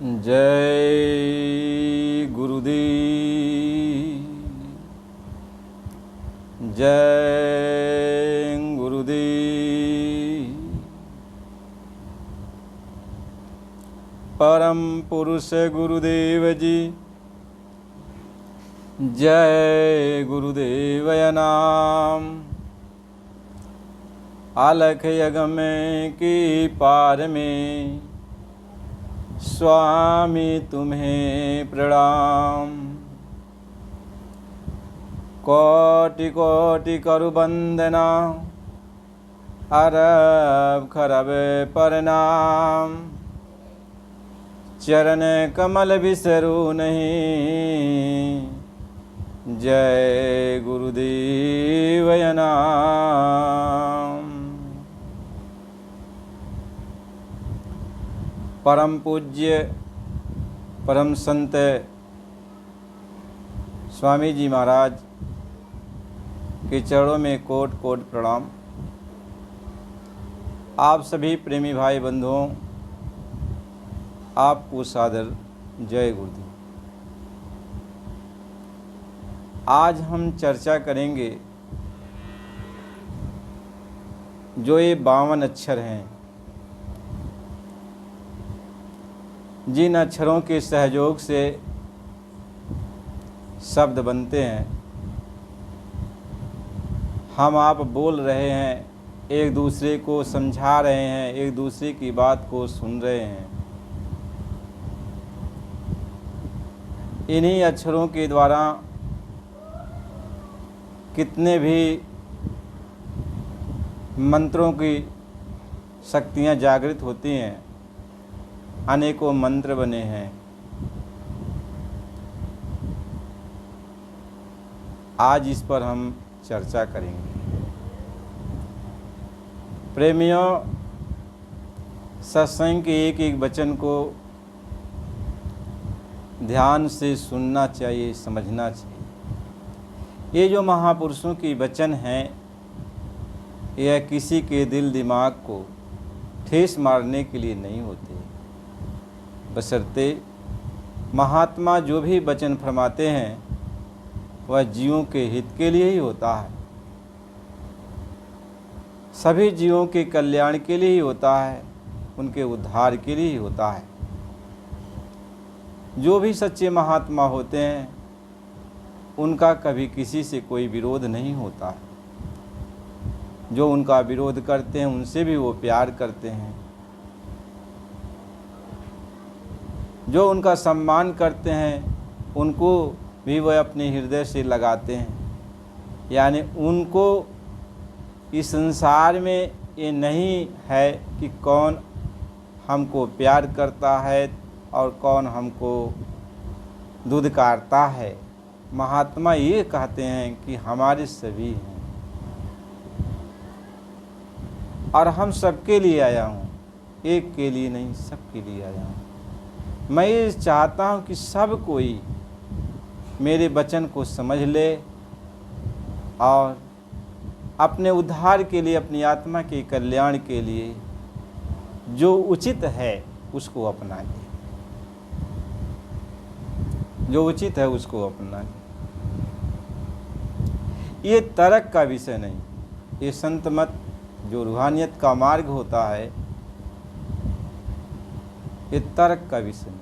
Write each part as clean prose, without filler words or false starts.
जय गुरुदेव, जय गुरुदेव। परम पुरुष गुरुदेव जी, जय गुरुदेवय नाम। अलख यगम की पार में स्वामी तुम्हें प्रणाम। कोटि कोटि करु वंदना, अरब खरब प्रणाम। चरण कमल बिसरू नहीं, जय गुरुदेवय नाम। परम पूज्य परम संत स्वामी जी महाराज के चरणों में कोट कोट प्रणाम। आप सभी प्रेमी भाई बंधुओं, आपको सादर जय गुरुदेव। आज हम चर्चा करेंगे जो ये 52 अक्षर हैं, जिन अक्षरों के सहयोग से शब्द बनते हैं। हम आप बोल रहे हैं, एक दूसरे को समझा रहे हैं, एक दूसरे की बात को सुन रहे हैं। इन्हीं अक्षरों के द्वारा कितने भी मंत्रों की शक्तियाँ जागृत होती हैं, अनेकों मंत्र बने हैं। आज इस पर हम चर्चा करेंगे। प्रेमियों, सत्संग के एक एक वचन को ध्यान से सुनना चाहिए, समझना चाहिए। ये जो महापुरुषों की वचन हैं, यह किसी के दिल दिमाग को ठेस मारने के लिए नहीं होते, बशर्ते महात्मा जो भी वचन फरमाते हैं वह जीवों के हित के लिए ही होता है, सभी जीवों के कल्याण के लिए ही होता है, उनके उद्धार के लिए ही होता है। जो भी सच्चे महात्मा होते हैं उनका कभी किसी से कोई विरोध नहीं होता है। जो उनका विरोध करते हैं उनसे भी वो प्यार करते हैं। जो उनका सम्मान करते हैं उनको भी वह अपने हृदय से लगाते हैं। यानी उनको इस संसार में ये नहीं है कि कौन हमको प्यार करता है और कौन हमको धुतकारता है। महात्मा ये कहते हैं कि हमारे सभी हैं और हम सबके लिए आया हूँ, एक के लिए नहीं, सबके लिए आया हूँ। मैं ये चाहता हूँ कि सब कोई मेरे वचन को समझ ले और अपने उद्धार के लिए, अपनी आत्मा के कल्याण के लिए जो उचित है उसको अपना ले, जो उचित है उसको अपना ले। ये तर्क का विषय नहीं, ये संत मत जो रूहानियत का मार्ग होता है, ये तर्क का विषय नहीं।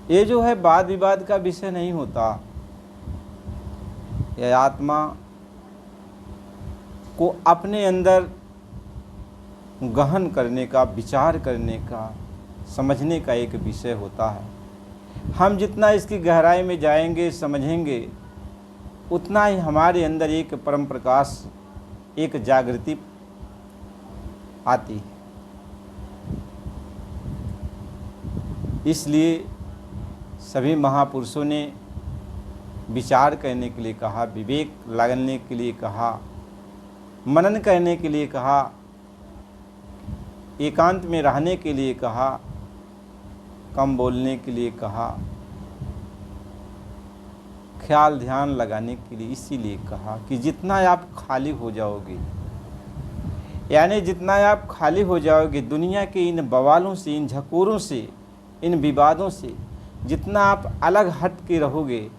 ये जो है वाद विवाद का विषय नहीं होता। यह आत्मा को अपने अंदर गहन करने का, विचार करने का, समझने का एक विषय होता है। हम जितना इसकी गहराई में जाएंगे, समझेंगे, उतना ही हमारे अंदर एक परम प्रकाश, एक जागृति आती है। इसलिए सभी महापुरुषों ने विचार करने के लिए कहा, विवेक लगाने के लिए कहा, मनन करने के लिए कहा, एकांत में रहने के लिए कहा, कम बोलने के लिए कहा, ख्याल ध्यान लगाने के लिए इसीलिए कहा कि जितना आप खाली हो जाओगे, यानी जितना आप खाली हो जाओगे दुनिया के इन बवालों से, इन झकोरों से, इन विवादों से, जितना आप अलग हट के रहोगे,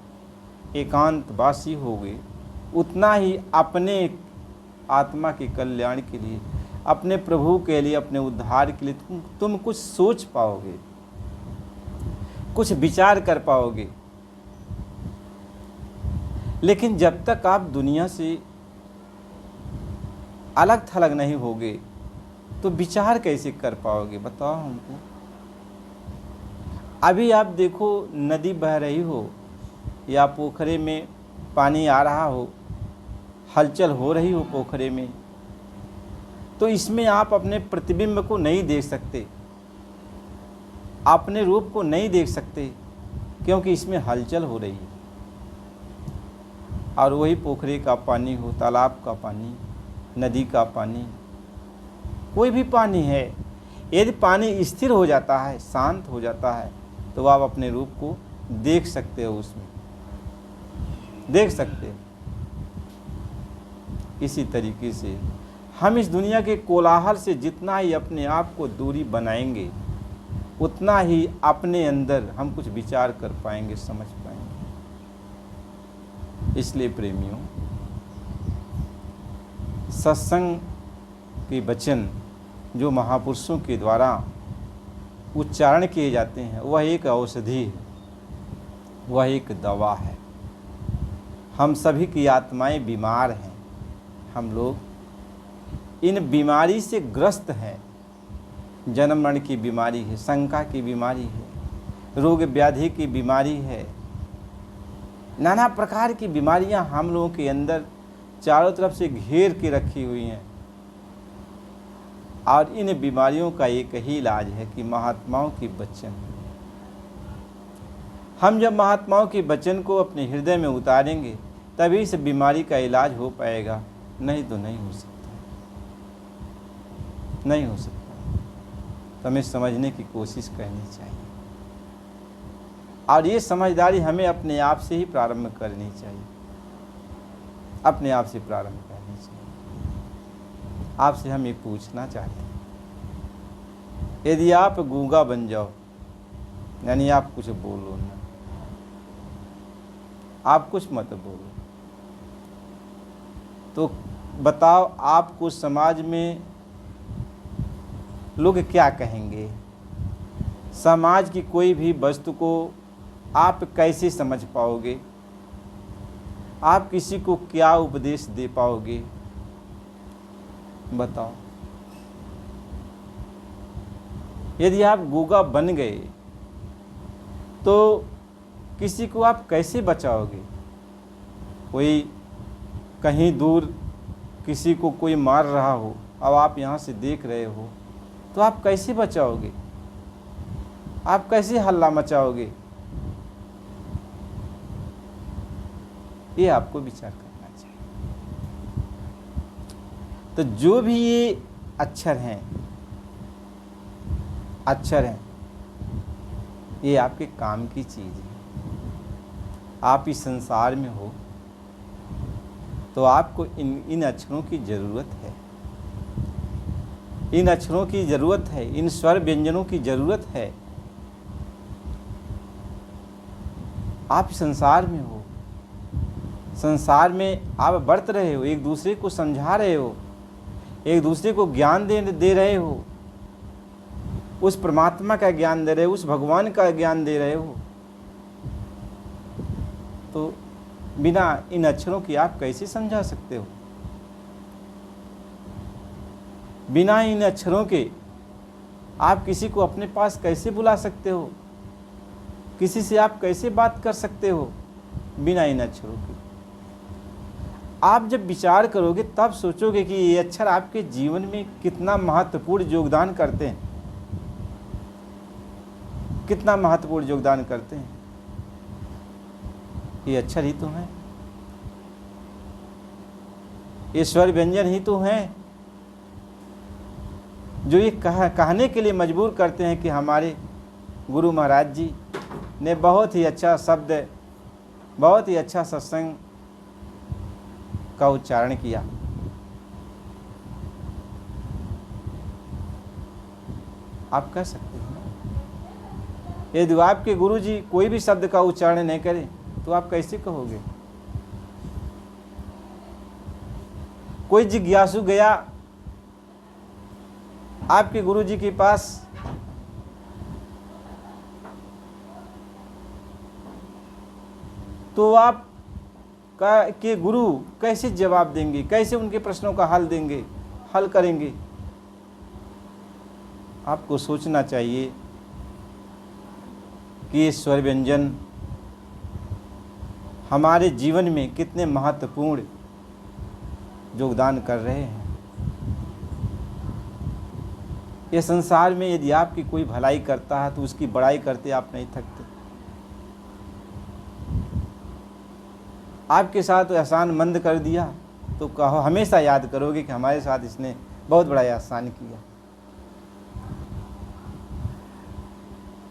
एकांतवासी होगे, उतना ही अपने आत्मा के कल्याण के लिए, अपने प्रभु के लिए, अपने उद्धार के लिए तुम कुछ सोच पाओगे, कुछ विचार कर पाओगे। लेकिन जब तक आप दुनिया से अलग थलग नहीं होगे तो विचार कैसे कर पाओगे, बताओ हमको। अभी आप देखो, नदी बह रही हो या पोखरे में पानी आ रहा हो, हलचल हो रही हो पोखरे में, तो इसमें आप अपने प्रतिबिंब को नहीं देख सकते, अपने रूप को नहीं देख सकते, क्योंकि इसमें हलचल हो रही है। और वही पोखरे का पानी हो, तालाब का पानी, नदी का पानी, कोई भी पानी है, यदि पानी स्थिर हो जाता है, शांत हो जाता है, तो आप अपने रूप को देख सकते हो, उसमें देख सकते हो। इसी तरीके से हम इस दुनिया के कोलाहल से जितना ही अपने आप को दूरी बनाएंगे, उतना ही अपने अंदर हम कुछ विचार कर पाएंगे, समझ पाएंगे। इसलिए प्रेमियों, सत्संग के वचन जो महापुरुषों के द्वारा उच्चारण किए जाते हैं, वह एक औषधि है, वह एक दवा है। हम सभी की आत्माएं बीमार हैं, हम लोग इन बीमारी से ग्रस्त हैं। जन्म मरण की बीमारी है, शंका की बीमारी है, रोग व्याधि की बीमारी है, नाना प्रकार की बीमारियां हम लोगों के अंदर चारों तरफ से घेर के रखी हुई हैं। और इन बीमारियों का एक ही इलाज है कि महात्माओं की वचन। हम जब महात्माओं के वचन को अपने हृदय में उतारेंगे तभी इस बीमारी का इलाज हो पाएगा, नहीं तो नहीं हो सकता, नहीं हो सकता। तो हमें समझने की कोशिश करनी चाहिए, और ये समझदारी हमें अपने आप से ही प्रारंभ करनी चाहिए, अपने आप से प्रारंभ करनी चाहिए। आपसे हम ये पूछना चाहते हैं, यदि आप गूंगा बन जाओ, यानी आप कुछ बोलो ना, आप कुछ मत बोलो, तो बताओ आपको समाज में लोग क्या कहेंगे? समाज की कोई भी वस्तु को आप कैसे समझ पाओगे? आप किसी को क्या उपदेश दे पाओगे? बताओ। यदि आप गूंगा बन गए तो किसी को आप कैसे बचाओगे? कोई कहीं दूर किसी को कोई मार रहा हो, अब आप यहाँ से देख रहे हो, तो आप कैसे बचाओगे? आप कैसे हल्ला मचाओगे? ये आपको विचार करना चाहिए। तो जो भी ये अक्षर हैं, ये आपके काम की चीज़ है। आप इस संसार में हो तो आपको इन अक्षरों की ज़रूरत है, इन अक्षरों की ज़रूरत है, इन स्वर व्यंजनों की ज़रूरत है। आप संसार में हो, संसार में आप बरत रहे हो, एक दूसरे को समझा रहे हो, एक दूसरे को ज्ञान दे रहे हो, उस परमात्मा का ज्ञान दे रहे हो, उस भगवान का ज्ञान दे रहे हो। तो बिना इन अक्षरों की आप कैसे समझा सकते हो? बिना इन अक्षरों के आप किसी को अपने पास कैसे बुला सकते हो? किसी से आप कैसे बात कर सकते हो बिना इन अक्षरों के? आप जब विचार करोगे तब सोचोगे कि ये अक्षर आपके जीवन में कितना महत्वपूर्ण योगदान करते हैं, कितना महत्वपूर्ण योगदान करते हैं। ये अक्षर ही तो हैं, ये स्वर व्यंजन ही तो हैं जो ये कहने के लिए मजबूर करते हैं कि हमारे गुरु महाराज जी ने बहुत ही अच्छा शब्द, बहुत ही अच्छा सत्संग का उच्चारण किया। आप कह सकते हैं ना। यदि आपके गुरुजी कोई भी शब्द का उच्चारण नहीं करें तो आप कैसे कहोगे? कोई जिज्ञासु गया आपके गुरुजी के पास, तो आप के गुरु कैसे जवाब देंगे, कैसे उनके प्रश्नों का हल देंगे, हल करेंगे? आपको सोचना चाहिए कि ये स्वर व्यंजन हमारे जीवन में कितने महत्वपूर्ण योगदान कर रहे हैं। ये संसार में यदि आपकी कोई भलाई करता है तो उसकी बड़ाई करते आप नहीं थकते। आपके साथ एहसान मंद कर दिया तो कहो, हमेशा याद करोगे कि हमारे साथ इसने बहुत बड़ा एहसान किया।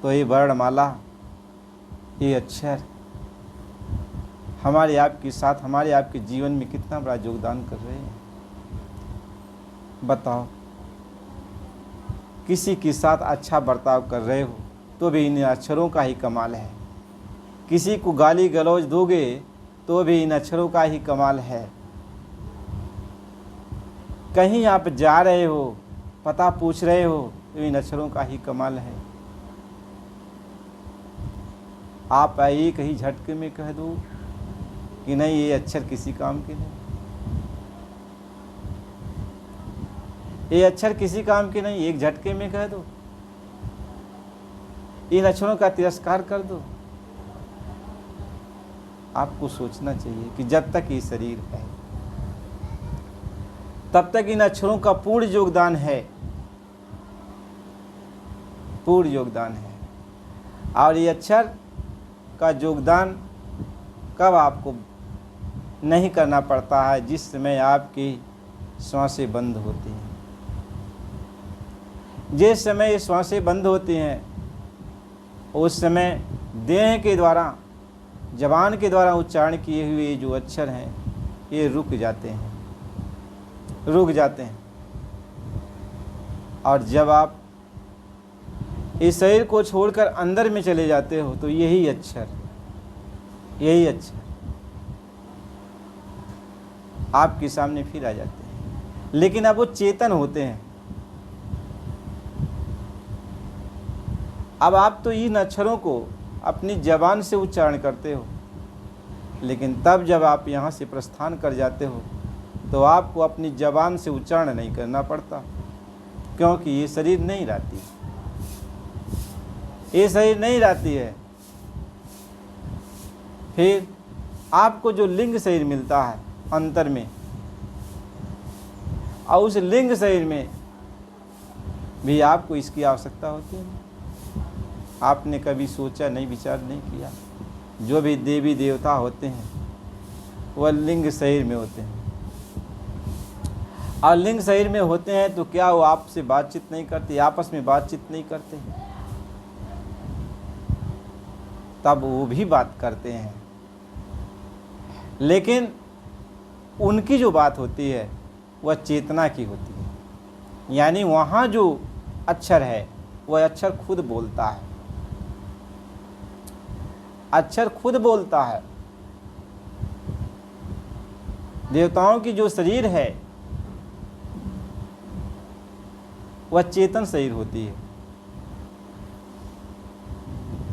तो ये वर्णमाला, ये अक्षर हमारे आपके साथ, हमारे आपके जीवन में कितना बड़ा योगदान कर रहे हैं। बताओ, किसी के साथ अच्छा बर्ताव कर रहे हो तो भी इन अक्षरों का ही कमाल है। किसी को गाली गलौज दोगे तो भी इन अक्षरों का ही कमाल है। कहीं आप जा रहे हो, पता पूछ रहे हो तो इन अक्षरों का ही कमाल है। आप एक ही झटके में कह दो कि नहीं, ये अक्षर किसी काम के नहीं, ये अक्षर किसी काम के नहीं, एक झटके में कह दो। इन अक्षरों का तिरस्कार कर दो। आपको सोचना चाहिए कि जब तक ये शरीर है तब तक इन अक्षरों का पूर्ण योगदान है, पूर्ण योगदान है। और ये अक्षर का योगदान कब आपको नहीं करना पड़ता है? जिस समय आपकी श्वासें बंद होती हैं। जिस समय ये श्वासें बंद होती हैं उस समय देह के द्वारा, जबान के द्वारा उच्चारण किए हुए जो अक्षर हैं ये रुक जाते हैं, रुक जाते हैं। और जब आप इस शरीर को छोड़कर अंदर में चले जाते हो तो यही अक्षर आपके सामने फिर आ जाते हैं। लेकिन अब वो चेतन होते हैं। अब आप तो इन अक्षरों को अपनी जबान से उच्चारण करते हो, लेकिन तब जब आप यहाँ से प्रस्थान कर जाते हो तो आपको अपनी जबान से उच्चारण नहीं करना पड़ता, क्योंकि ये शरीर नहीं रहती, ये शरीर नहीं रहती है। फिर आपको जो लिंग शरीर मिलता है अंतर में, और उस लिंग शरीर में भी आपको इसकी आवश्यकता होती है। आपने कभी सोचा नहीं, विचार नहीं किया? जो भी देवी देवता होते हैं वह लिंग शरीर में होते हैं, और लिंग शरीर में होते हैं तो क्या वो आपसे बातचीत नहीं करते, आपस में बातचीत नहीं करते? तब वो भी बात करते हैं, लेकिन उनकी जो बात होती है वह चेतना की होती है। यानी वहाँ जो अक्षर है वह अक्षर खुद बोलता है, अक्षर खुद बोलता है। देवताओं की जो शरीर है वह चेतन शरीर होती है,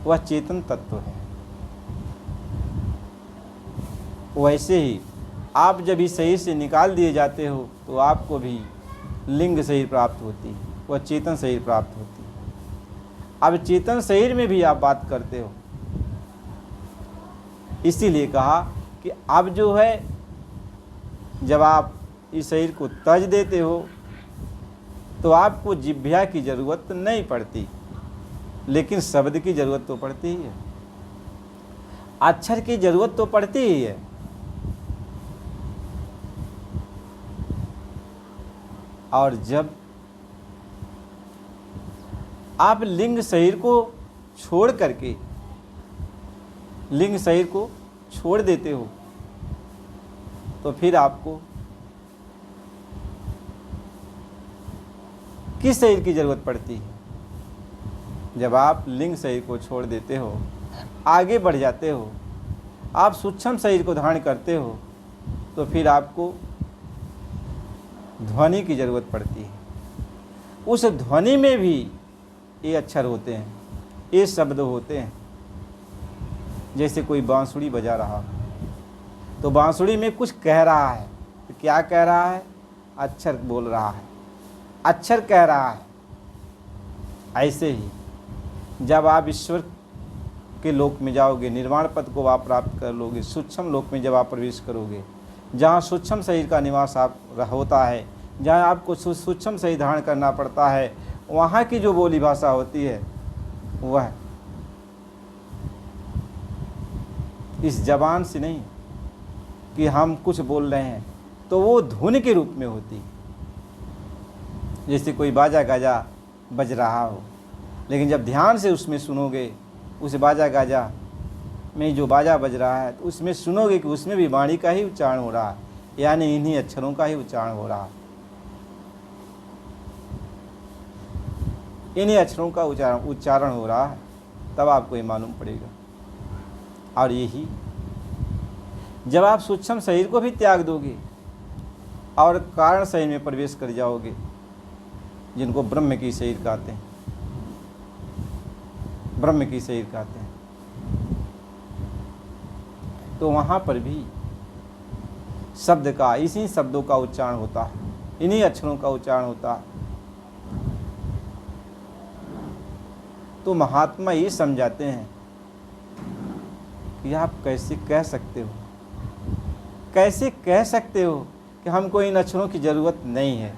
वह चेतन तत्व है। वैसे ही आप जब इस शरीर से निकाल दिए जाते हो तो आपको भी लिंग शरीर प्राप्त होती है, वह चेतन शरीर प्राप्त होती है। अब चेतन शरीर में भी आप बात करते हो, इसीलिए कहा कि अब जो है जब आप इस शरीर को त्याज देते हो तो आपको जिह्वा की ज़रूरत नहीं पड़ती, लेकिन शब्द की ज़रूरत तो पड़ती ही है, अक्षर की ज़रूरत तो पड़ती ही है। और जब आप लिंग शरीर को छोड़ करके लिंग शरीर को छोड़ देते हो तो फिर आपको किस शरीर की ज़रूरत पड़ती है? जब आप लिंग शरीर को छोड़ देते हो, आगे बढ़ जाते हो, आप सूक्ष्म शरीर को धारण करते हो, तो फिर आपको ध्वनि की ज़रूरत पड़ती है। उस ध्वनि में भी ये अक्षर होते हैं, ये शब्द होते हैं। जैसे कोई बांसुरी बजा रहा, तो बांसुरी में कुछ कह रहा है, तो क्या कह रहा है? अक्षर बोल रहा है, अक्षर कह रहा है। ऐसे ही जब आप ईश्वर के लोक में जाओगे, निर्वाण पद को आप प्राप्त कर लोगे, सूक्ष्म लोक में जब आप प्रवेश करोगे, जहाँ सूक्ष्म शरीर का निवास आप होता है, जहाँ आपको सूक्ष्म शरीर धारण करना पड़ता है, वहाँ की जो बोली भाषा होती है वह इस जबान से नहीं कि हम कुछ बोल रहे हैं, तो वो धुन के रूप में होती। जैसे कोई बाजा गाजा बज रहा हो, लेकिन जब ध्यान से उसमें सुनोगे, उस बाजा गाजा में जो बाजा बज रहा है, तो उसमें सुनोगे कि उसमें भी वाणी का ही उच्चारण हो रहा है, यानी इन्हीं अक्षरों का ही उच्चारण हो रहा है, इन्हीं अक्षरों का उच्चारण हो रहा है। तब आपको ये मालूम पड़ेगा। और यही जब आप सूक्ष्म शरीर को भी त्याग दोगे और कारण शरीर में प्रवेश कर जाओगे, जिनको ब्रह्म की शरीर कहते हैं, ब्रह्म की शरीर कहते हैं, तो वहाँ पर भी शब्द का, इसी शब्दों का उच्चारण होता है, इन्हीं अक्षरों का उच्चारण होता है। तो महात्मा ये समझाते हैं कि आप कैसे कह सकते हो, कैसे कह सकते हो कि हमको इन अक्षरों की ज़रूरत नहीं है।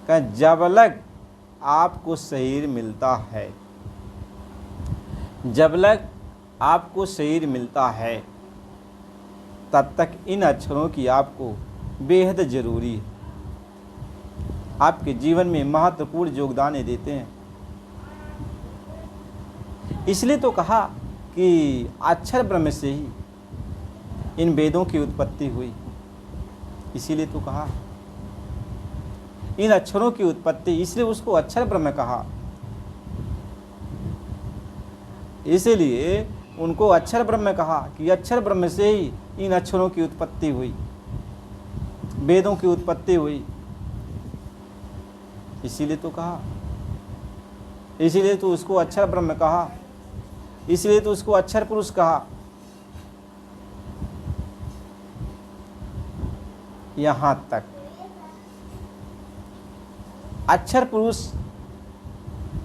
जब लग आपको शरीर मिलता है, जब लग आपको शरीर मिलता है, तब तक इन अक्षरों की आपको बेहद ज़रूरी है। आपके जीवन में महत्वपूर्ण योगदान देते हैं। इसलिए तो कहा कि अक्षर ब्रह्म से ही इन वेदों की उत्पत्ति हुई। इसीलिए तो कहा इन अक्षरों की उत्पत्ति, इसलिए उसको अक्षर ब्रह्म कहा। इसीलिए उनको अक्षर ब्रह्म कहा कि अक्षर ब्रह्म से ही इन अक्षरों की उत्पत्ति हुई, वेदों की उत्पत्ति हुई। इसीलिए तो कहा, इसीलिए तो उसको अक्षर ब्रह्म कहा, इसलिए तो उसको अक्षर पुरुष कहा। यहाँ तक अक्षर पुरुष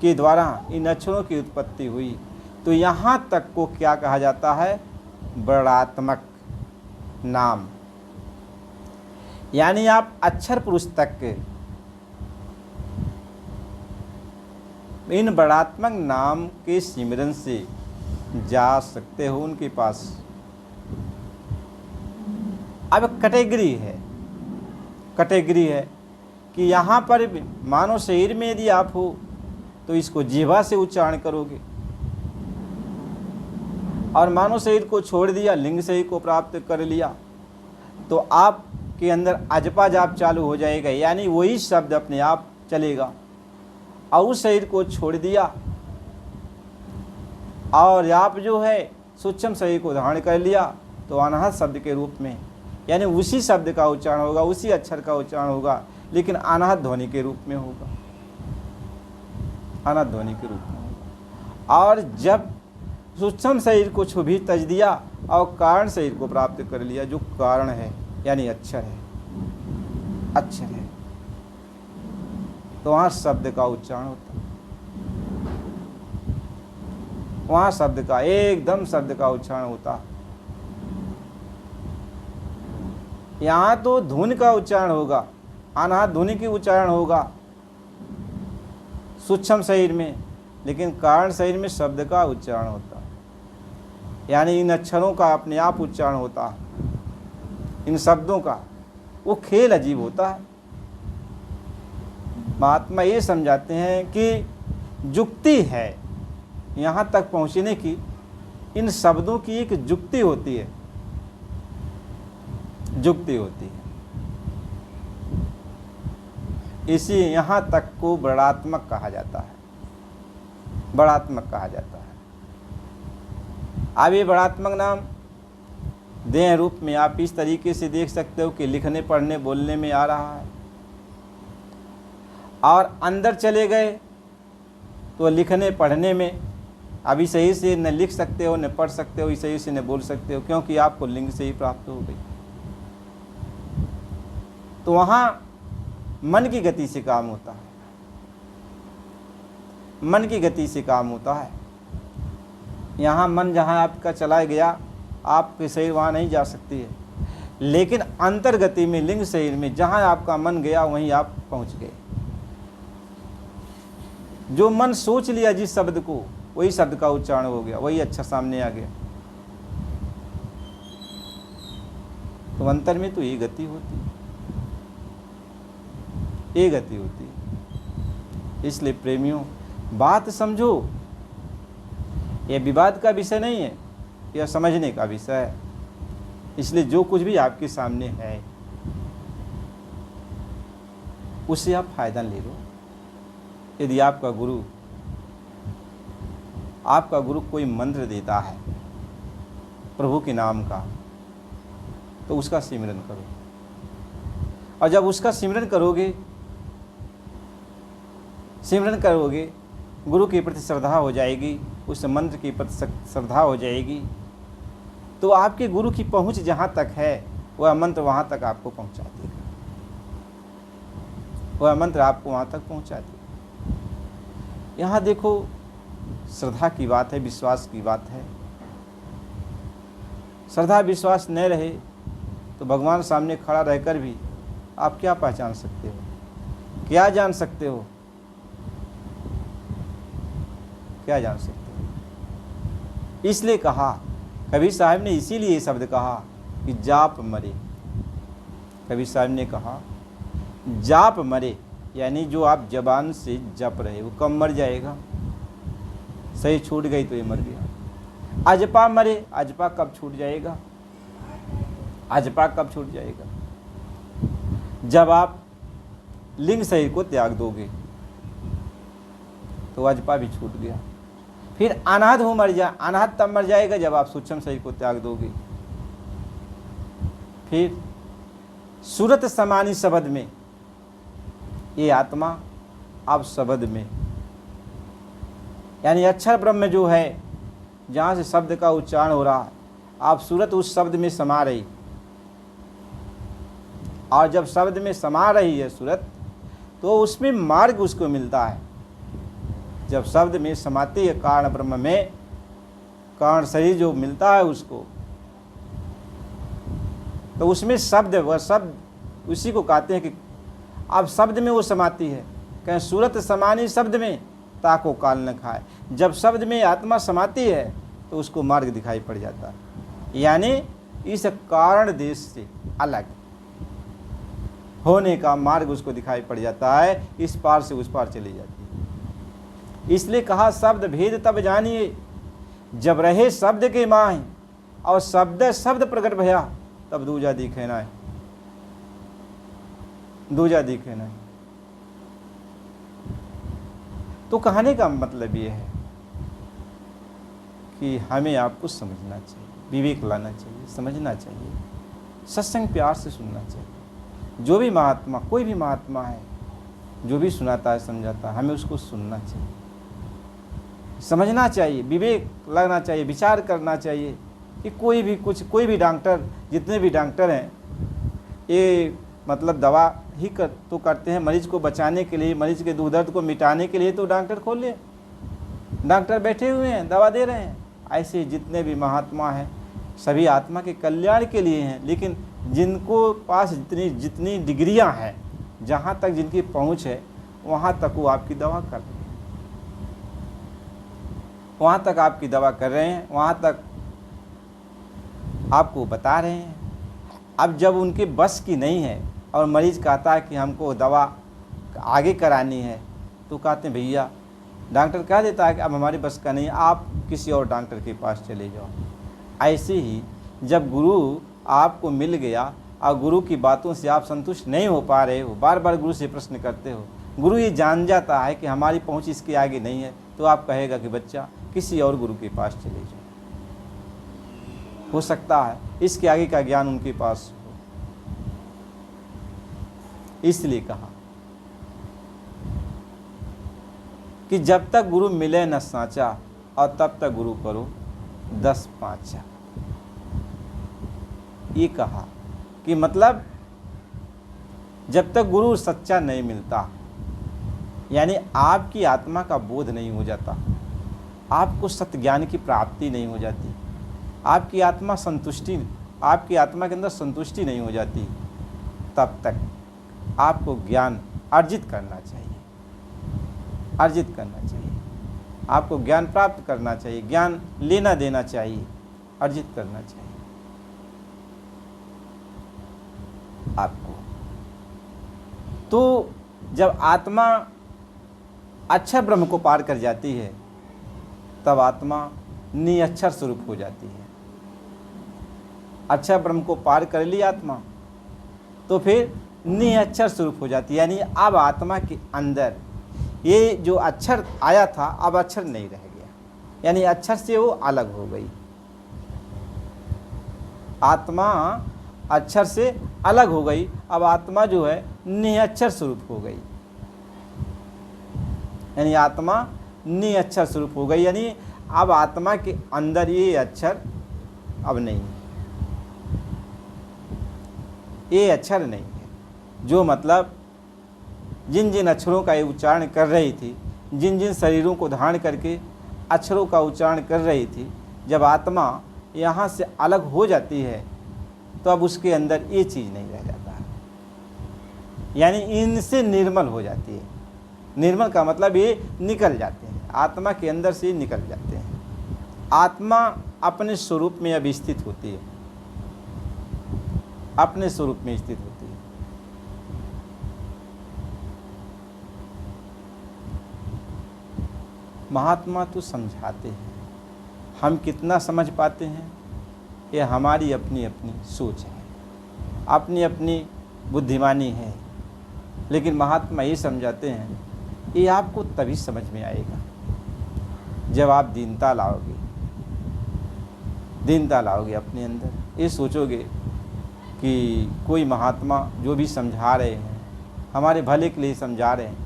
के द्वारा इन अक्षरों की उत्पत्ति हुई, तो यहाँ तक को क्या कहा जाता है? वर्णात्मक नाम। यानी आप अक्षर पुरुष तक इन वर्णात्मक नाम के सिमरन से जा सकते हो उनके पास। अब कैटेगरी है, कैटेगरी है कि यहाँ पर मानव शरीर में यदि आप हो तो इसको जिह्वा से उच्चारण करोगे, और मानव शरीर को छोड़ दिया, लिंग शरीर को प्राप्त कर लिया, तो आपके अंदर अजपा जाप चालू हो जाएगा, यानी वही शब्द अपने आप चलेगा। और उस शरीर को छोड़ दिया और आप जो है सूक्ष्म शरीर को धारण कर लिया, तो अनाहत शब्द के रूप में, यानी उसी शब्द का उच्चारण होगा, उसी अक्षर का उच्चारण होगा, लेकिन अनाहत ध्वनि के रूप में होगा, अनाहत ध्वनि के रूप में होगा। और जब सूक्ष्म शरीर को छुभी तज दिया और कारण शरीर को प्राप्त कर लिया, जो कारण है यानी अक्षर है, अक्षर है, तो वहाँ शब्द का उच्चारण होता है, वहाँ शब्द का, एकदम शब्द का उच्चारण होता है। यहाँ तो धुन का उच्चारण होगा, अनाहत ध्वनि की उच्चारण होगा सूक्ष्म शरीर में, लेकिन कारण शरीर में शब्द का उच्चारण होता है, यानी इन अक्षरों का अपने आप उच्चारण होता है, इन शब्दों का। वो खेल अजीब होता है। महात्मा ये समझाते हैं कि जुक्ति है यहाँ तक पहुँचने की, इन शब्दों की एक जुक्ति होती है, जुक्ति होती है। इसी यहाँ तक को वर्णात्मक कहा जाता है। बड़ात्मक कहा जाता है। अब ये बड़ात्मक नाम देह रूप में आप इस तरीके से देख सकते हो कि लिखने पढ़ने बोलने में आ रहा है, और अंदर चले गए तो लिखने पढ़ने में अभी सही से न लिख सकते हो, न पढ़ सकते हो, सही से न बोल सकते हो, क्योंकि आपको लिंग से ही प्राप्त हो गई। तो वहाँ मन की गति से काम होता है, मन की गति से काम होता है। यहाँ मन जहाँ आपका चला गया, आपके शरीर वहाँ नहीं जा सकती है, लेकिन अंतर्गति में लिंग शरीर में जहाँ आपका मन गया वहीं आप पहुँच गए। जो मन सोच लिया जिस शब्द को, वही शब्द का उच्चारण हो गया, वही अच्छा सामने आ गया। तो अंतर में तो ये गति होती है, ये गति होती है। इसलिए प्रेमियों, बात समझो, यह विवाद का विषय नहीं है, यह समझने का विषय है। इसलिए जो कुछ भी आपके सामने है उससे आप फायदा ले लो। यदि आपका गुरु कोई मंत्र देता है प्रभु के नाम का, तो उसका सिमरन करो, और जब उसका सिमरन करोगे गुरु के प्रति श्रद्धा हो जाएगी, उस मंत्र के प्रति श्रद्धा हो जाएगी, तो आपके गुरु की पहुंच जहाँ तक है वह मंत्र वहाँ तक आपको पहुँचा देगा, वह मंत्र आपको वहाँ तक पहुँचा देगा। यहाँ देखो, श्रद्धा की बात है, विश्वास की बात है। श्रद्धा विश्वास न रहे तो भगवान सामने खड़ा रहकर भी आप क्या पहचान सकते हो, क्या जान सकते हो, क्या जान सकते हो। इसलिए कहा, कबीर साहब ने इसीलिए ये शब्द कहा कि जाप मरे। कबीर साहब ने कहा जाप मरे, यानी जो आप जबान से जप रहे वो कब मर जाएगा। सही छूट गई तो ये मर गया। अजपा मरे, अजपा कब छूट जाएगा, अजपा कब छूट जाएगा, जब आप लिंग शरीर को त्याग दोगे तो अजपा भी छूट गया। फिर अनाहत हो मर जाए, अनाहत तब मर जाएगा जब आप सूक्ष्म शरीर को त्याग दोगे। फिर सूरत समानी शब्द में, ये आत्मा अब शब्द में, यानी अक्षर ब्रह्म जो है जहाँ से शब्द का उच्चारण हो रहा, आप सूरत उस शब्द में समा रही, और जब शब्द में समा रही है सूरत, तो उसमें मार्ग उसको मिलता है। जब शब्द में समाती है कारण ब्रह्म में, कारण शरीर जो मिलता है उसको, तो उसमें शब्द, वह शब्द उसी को कहते हैं कि अब शब्द में वो समाती है। कहें सूरत समानी शब्द में, ताको काल न खाए। जब शब्द में आत्मा समाती है तो उसको मार्ग दिखाई पड़ जाता है, यानी इस कारण देश से अलग होने का मार्ग उसको दिखाई पड़ जाता है, इस पार से उस पार चली जाती है। इसलिए कहा शब्द भेद तब जानिए, जब रहे शब्द के माहि, और शब्द शब्द प्रकट भया, तब दूजा दिखे ना, दूजा दिखे ना। तो कहने का मतलब ये है कि हमें आपको समझना चाहिए, विवेक लाना चाहिए, समझना चाहिए, सत्संग प्यार से सुनना चाहिए। जो भी महात्मा, कोई भी महात्मा है, जो भी सुनाता है समझाता है, हमें उसको सुनना चाहिए, समझना चाहिए, विवेक लगना चाहिए, विचार करना चाहिए कि कोई भी डॉक्टर, जितने भी डॉक्टर हैं, ये मतलब दवा ही तो करते हैं मरीज को बचाने के लिए, मरीज के दुख दर्द को मिटाने के लिए तो डॉक्टर खोले, डॉक्टर बैठे हुए हैं, दवा दे रहे हैं। ऐसे जितने भी महात्मा हैं सभी आत्मा के कल्याण के लिए हैं, लेकिन जिनको पास जितनी डिग्रियां हैं, जहाँ तक जिनकी पहुँच है, वहाँ तक वो आपकी दवा कर रहे हैं, वहाँ तक आपकी दवा कर रहे हैं, वहाँ तक आपको बता रहे हैं। अब जब उनके बस की नहीं है और मरीज कहता है कि हमको दवा आगे करानी है, तो कहते हैं भैया, डॉक्टर कह देता है कि अब हमारे बस का नहीं, आप किसी और डॉक्टर के पास चले जाओ। ऐसे ही जब गुरु आपको मिल गया और गुरु की बातों से आप संतुष्ट नहीं हो पा रहे हो, बार बार गुरु से प्रश्न करते हो, गुरु ये जान जाता है कि हमारी पहुंच इसके आगे नहीं है, तो आप कहेगा कि बच्चा किसी और गुरु के पास चले जाओ। हो सकता है इसके आगे का ज्ञान उनके पास हो, इसलिए कहा कि जब तक गुरु मिले न साँचा और तब तक गुरु करो 10 पाँचा। ये कहा कि मतलब जब तक गुरु सच्चा नहीं मिलता, यानी आपकी आत्मा का बोध नहीं हो जाता, आपको सत्य ज्ञान की प्राप्ति नहीं हो जाती, आपकी आत्मा के अंदर संतुष्टि नहीं हो जाती, तब तक आपको ज्ञान अर्जित करना चाहिए। आपको ज्ञान प्राप्त करना चाहिए, ज्ञान लेना देना चाहिए, अर्जित करना चाहिए आपको। तो जब आत्मा अक्षर ब्रह्म को पार कर जाती है तब आत्मा निअक्षर स्वरूप हो जाती है। अक्षर ब्रह्म को पार कर ली आत्मा तो फिर निअक्षर स्वरूप हो जाती है, यानी अब आत्मा के अंदर ये जो अक्षर आया था अब अक्षर नहीं रह गया, यानी अक्षर से वो अलग हो गई। आत्मा अक्षर से अलग हो गई, अब आत्मा जो है निअक्षर स्वरूप हो गई, यानी आत्मा निअक्षर स्वरूप हो गई, यानी अब आत्मा के अंदर ये अक्षर अब नहीं है, ये अक्षर नहीं है। जो मतलब जिन जिन अक्षरों का ये उच्चारण कर रही थी, जिन जिन शरीरों को धारण करके अक्षरों का उच्चारण कर रही थी, जब आत्मा यहाँ से अलग हो जाती है तो अब उसके अंदर ये चीज़ नहीं रह जाता है, यानी इनसे निर्मल हो जाती है। निर्मल का मतलब ये निकल जाते हैं, आत्मा के अंदर से निकल जाते हैं। आत्मा अपने स्वरूप में अब स्थित होती है, अपने स्वरूप में स्थित होती है। महात्मा तो समझाते हैं, हम कितना समझ पाते हैं ये हमारी अपनी अपनी सोच है, अपनी अपनी बुद्धिमानी है, लेकिन महात्मा ये समझाते हैं ये आपको तभी समझ में आएगा जब आप दीनता लाओगे अपने अंदर। ये सोचोगे कि कोई महात्मा जो भी समझा रहे हैं हमारे भले के लिए समझा रहे हैं,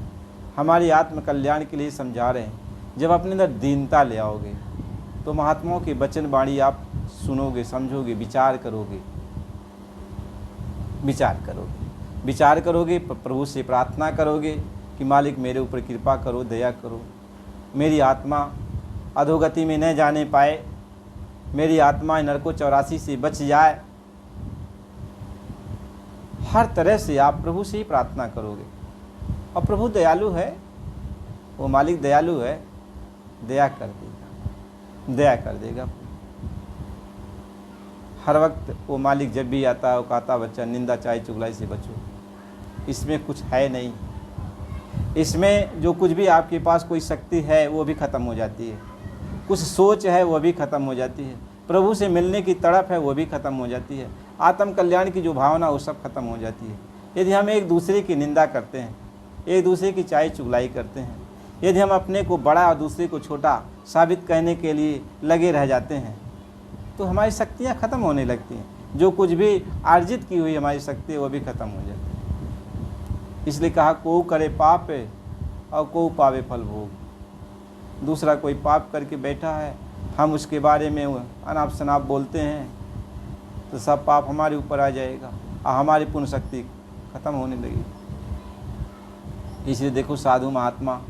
हमारी आत्म कल्याण के लिए समझा रहे हैं। जब अपने अंदर दीनता ले आओगे तो महात्माओं की वचन वाणी आप सुनोगे, समझोगे, विचार करोगे, प्रभु से प्रार्थना करोगे कि मालिक मेरे ऊपर कृपा करो, दया करो, मेरी आत्मा अधोगति में न जाने पाए, मेरी आत्मा नरको 84 से बच जाए। हर तरह से आप प्रभु से ही प्रार्थना करोगे और प्रभु दयालु है, वो मालिक दयालु है, दया कर देगा। हर वक्त वो मालिक जब भी आता है वो कहता बच्चा निंदा चाहे चुगलाई से बचो, इसमें कुछ है नहीं, इसमें जो कुछ भी आपके पास कोई शक्ति है वो भी ख़त्म हो जाती है, कुछ सोच है वो भी ख़त्म हो जाती है, प्रभु से मिलने की तड़प है वो भी ख़त्म हो जाती है, आत्म कल्याण की जो भावना वो सब खत्म हो जाती है। यदि हम एक दूसरे की निंदा करते हैं, एक दूसरे की चाहे चुगलाई करते हैं, यदि हम अपने को बड़ा और दूसरे को छोटा साबित करने के लिए लगे रह जाते हैं तो हमारी शक्तियाँ खत्म होने लगती हैं, जो कुछ भी अर्जित की हुई हमारी शक्ति है वो भी खत्म हो जाती है। इसलिए कहा को करे पाप और को पावे फल भोग। दूसरा कोई पाप करके बैठा है, हम उसके बारे में अनाप शनाप बोलते हैं तो सब पाप हमारे ऊपर आ जाएगा और हमारी पुण्य शक्ति खत्म होने लगेगी। इसलिए देखो साधु महात्मा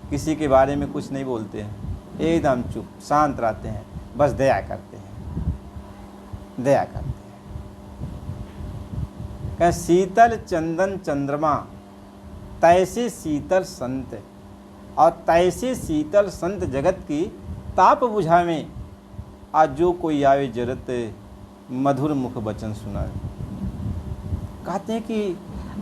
किसी के बारे में कुछ नहीं बोलते हैं, एकदम चुप शांत रहते हैं, बस दया करते हैं। कह शीतल चंदन चंद्रमा तैसे शीतल संत, और तैसे शीतल संत जगत की ताप बुझावे, आज जो कोई आवे जरत मधुर मुख वचन सुनाए। कहते हैं कि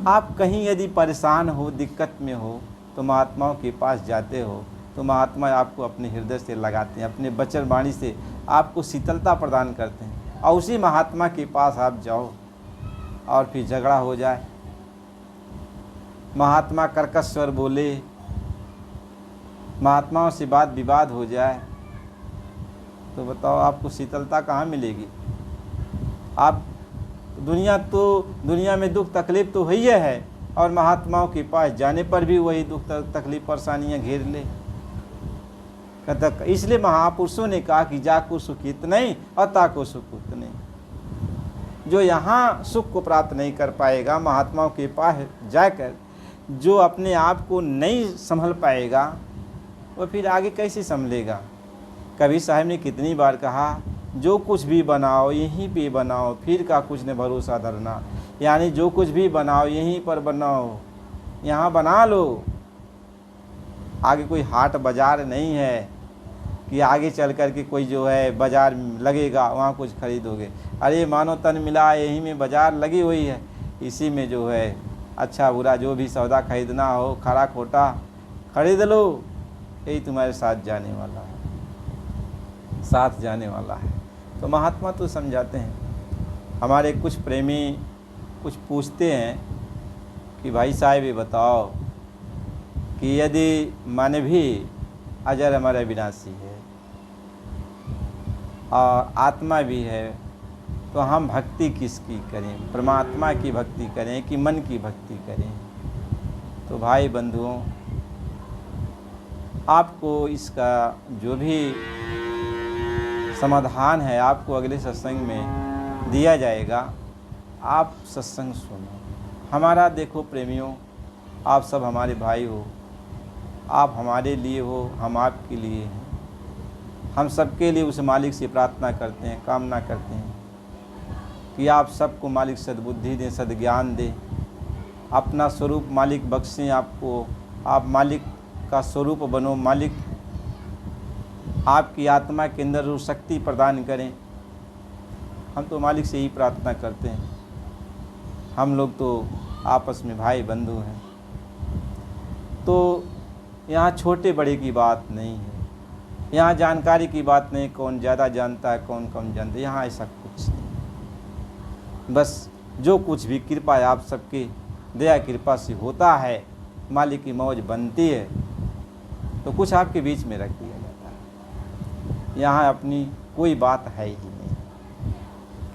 आप कहीं यदि परेशान हो, दिक्कत में हो तो महात्माओं के पास जाते हो तो महात्मा आपको अपने हृदय से लगाते हैं, अपने वचन वाणी से आपको शीतलता प्रदान करते हैं। और उसी महात्मा के पास आप जाओ और फिर झगड़ा हो जाए, महात्मा कर्कश स्वर बोले, महात्माओं से बात विवाद हो जाए तो बताओ आपको शीतलता कहाँ मिलेगी। आप दुनिया में दुख तकलीफ़ तो हुई है, और महात्माओं के पास जाने पर भी वही दुख तकलीफ परेशानियाँ घेर ले। कहता इसलिए महापुरुषों ने कहा कि जाको सुख इतने और ताको सुख उतने। जो यहाँ सुख को प्राप्त नहीं कर पाएगा, महात्माओं के पास जाकर जो अपने आप को नहीं संभल पाएगा, वो फिर आगे कैसे संभलेगा। कबीर साहब ने कितनी बार कहा, जो कुछ भी बनाओ यहीं पे बनाओ, फिर का कुछ न भरोसा धरना। यानी जो कुछ भी बनाओ यहीं पर बनाओ, यहाँ बना लो। आगे कोई हाट बाज़ार नहीं है कि आगे चल कर के कोई जो है बाज़ार लगेगा वहाँ कुछ खरीदोगे। अरे मानो तन मिला यहीं में बाज़ार लगी हुई है, इसी में जो है अच्छा बुरा जो भी सौदा खरीदना हो, खरा खोटा खरीद लो। यही तुम्हारे साथ जाने वाला है, साथ जाने वाला है। तो महात्मा तो समझाते हैं। हमारे कुछ प्रेमी कुछ पूछते हैं कि भाई साहब ये बताओ कि यदि मन भी अजर अमर अविनाशी है और आत्मा भी है, तो हम भक्ति किसकी करें, परमात्मा की भक्ति करें कि मन की भक्ति करें। तो भाई बंधुओं, आपको इसका जो भी समाधान है आपको अगले सत्संग में दिया जाएगा। आप सत्संग सुनो। हमारा देखो प्रेमियों, आप सब हमारे भाई हो, आप हमारे लिए हो, हम आपके लिए हैं। हम सबके लिए उस मालिक से प्रार्थना करते हैं, कामना करते हैं कि आप सबको मालिक सद्बुद्धि दें, सद्ज्ञान दें, अपना स्वरूप मालिक बख्शें आपको। आप मालिक का स्वरूप बनो, मालिक आपकी आत्मा के अंदर वो शक्ति प्रदान करें। हम तो मालिक से ही प्रार्थना करते हैं। हम लोग तो आपस में भाई बंधु हैं। तो यहाँ छोटे बड़े की बात नहीं है, यहाँ जानकारी की बात नहीं, कौन ज़्यादा जानता है कौन कम जानता है, यहाँ ऐसा कुछ नहीं। बस जो कुछ भी कृपा है आप सबकी दया कृपा से होता है, मालिक की मौज बनती है, तो कुछ आपके बीच में रख दिया जाता है। यहाँ अपनी कोई बात है ही नहीं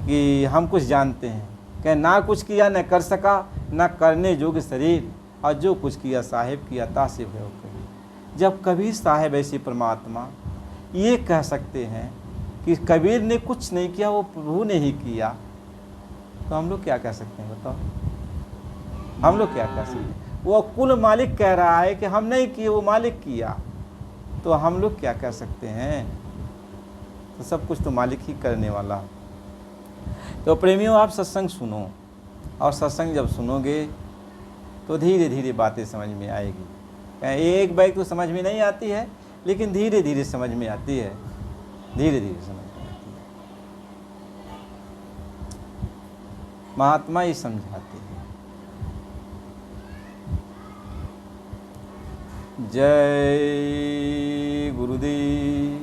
कि हम कुछ जानते हैं, कि ना कुछ किया न कर सका, न करने योग्य शरीर, और जो कुछ किया साहिब की अता से भयो कबीर। जब कबीर साहिब ऐसे परमात्मा ये कह सकते हैं कि कबीर ने कुछ नहीं किया, वो प्रभु ने ही किया, तो हम लोग क्या कह सकते हैं बताओ। हम लोग क्या कह सकते हैं। वो कुल मालिक कह रहा है कि हम नहीं किए, वो मालिक किया, तो हम लोग क्या कह सकते हैं। तो सब कुछ तो मालिक ही करने वाला। तो प्रेमियों, आप सत्संग सुनो, और सत्संग जब सुनोगे तो धीरे धीरे बातें समझ में आएगी। एक बार तो समझ में नहीं आती है, लेकिन धीरे धीरे समझ में आती है, धीरे धीरे समझ में आती है। महात्मा ही समझाते हैं। जय गुरुदेव।